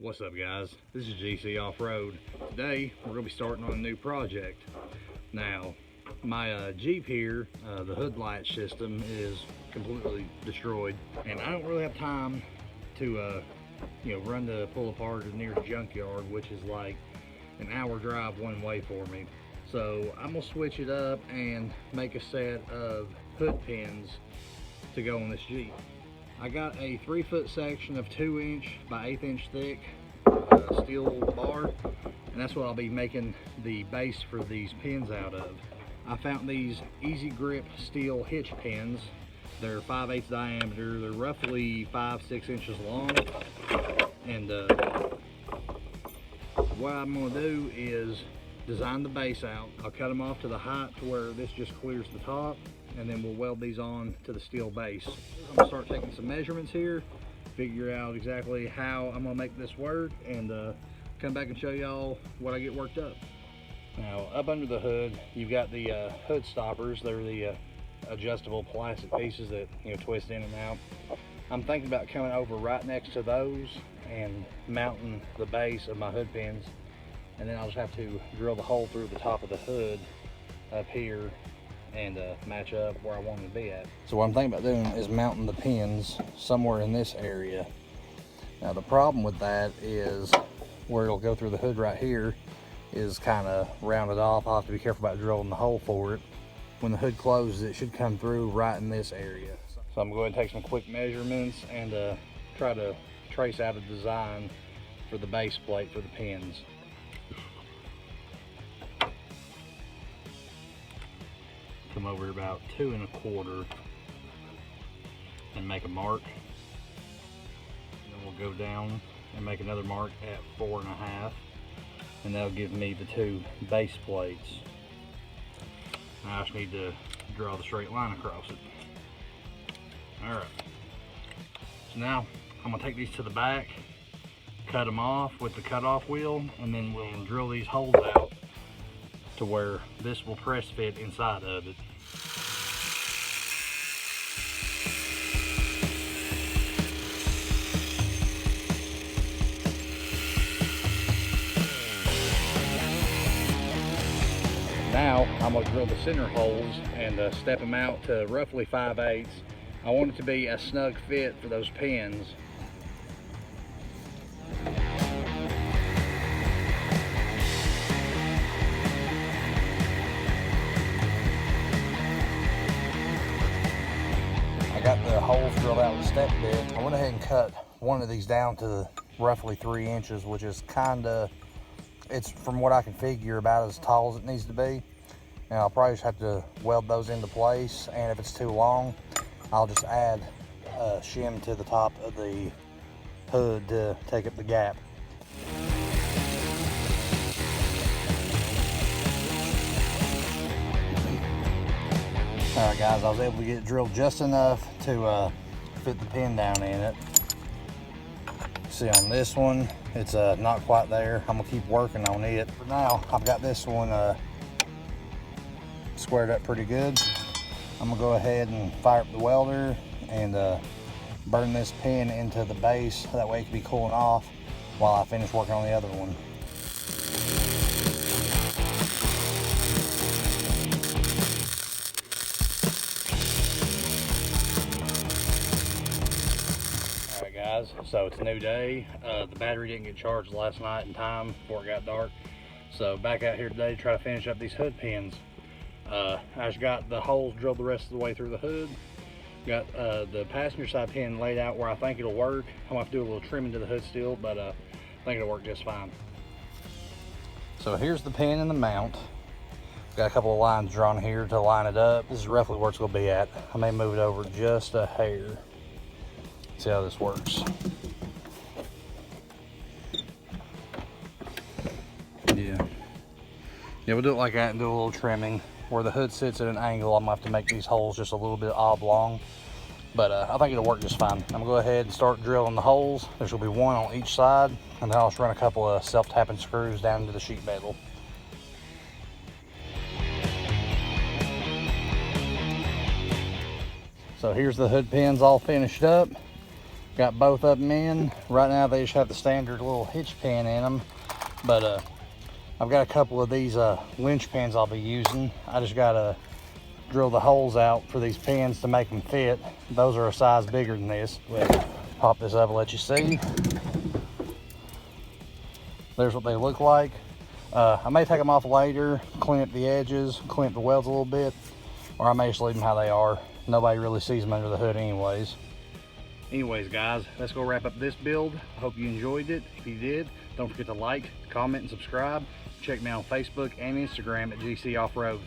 What's up, guys? This is GC Off-Road. Today we're going to be starting on a new project. Now my Jeep here, the hood light system is completely destroyed, and I don't really have time to run to pull apart to the nearest junkyard, which is like an hour drive one way for me. So I'm gonna switch it up and make a set of hood pins to go on this Jeep. I got a 3-foot section of 2-inch by 1/8 thick steel bar, and that's what I'll be making the base for these pins out of. I found these Easy Grip steel hitch pins. They're 5/8 diameter. They're roughly 5-6 inches long, and what I'm going to do is design the base out. I'll cut them off to the height to where this just clears the top, and then we'll weld these on to the steel base. I'm going to start taking some measurements here, figure out exactly how I'm going to make this work, and come back and show y'all what I get worked up. Now, up under the hood, you've got the hood stoppers. They're the adjustable plastic pieces that twist in and out. I'm thinking about coming over right next to those and mounting the base of my hood pins, and then I'll just have to drill the hole through the top of the hood up here and match up where I want them to be at. So what I'm thinking about doing is mounting the pins somewhere in this area. Now the problem with that is where it'll go through the hood right here is kind of rounded off. I'll have to be careful about drilling the hole for it. When the hood closes, it should come through right in this area. So I'm going to take some quick measurements and try to trace out a design for the base plate for the pins. Come over about 2 1/4 and make a mark. Then we'll go down and make another mark at 4 1/2, and that'll give me the 2 base plates. I just need to draw the straight line across it. Alright, so now I'm going to take these to the back, cut them off with the cutoff wheel, and then we'll drill these holes out to where this will press fit inside of it. Now I'm going to drill the center holes and step them out to roughly 5/8. I want it to be a snug fit for those pins. I got the holes drilled out with a step bit. I went ahead and cut one of these down to roughly 3 inches, which is it's from what I can figure about as tall as it needs to be. And I'll probably just have to weld those into place, and if it's too long, I'll just add a shim to the top of the hood to take up the gap. All right, guys, I was able to get it drilled just enough to fit the pin down in it. See, on this one, it's not quite there. I'm gonna keep working on it. For now, I've got this one squared up pretty good. I'm gonna go ahead and fire up the welder and burn this pin into the base. That way it can be cooling off while I finish working on the other one. Alright guys, so it's a new day. The battery didn't get charged last night in time before it got dark. So back out here today to try to finish up these hood pins. I just got the holes drilled the rest of the way through the hood. Got the passenger side pin laid out where I think it'll work. I'm gonna have to do a little trimming to the hood still, but I think it'll work just fine. So here's the pin and the mount. Got a couple of lines drawn here to line it up. This is roughly where it's gonna be at. I may move it over just a hair. See how this works. Yeah, we'll do it like that and do a little trimming. Where the hood sits at an angle, I'm gonna have to make these holes just a little bit oblong, but I think it'll work just fine. I'm gonna go ahead and start drilling the holes. There should be one on each side, and then I'll just run a couple of self-tapping screws down into the sheet metal. So here's the hood pins all finished up. Got both of them in. Right now they just have the standard little hitch pan in them, but I've got a couple of these winch pans I'll be using. I just gotta drill the holes out for these pins to make them fit. Those are a size bigger than this. Pop this up and let you see. There's what they look like. I may take them off later, clean up the edges, clean up the welds a little bit, or I may just leave them how they are. Nobody really sees them under the hood anyways. Anyways, guys, let's go wrap up this build. I hope you enjoyed it. If you did, don't forget to like, comment, and subscribe. Check me out on Facebook and Instagram at GC Off-Road.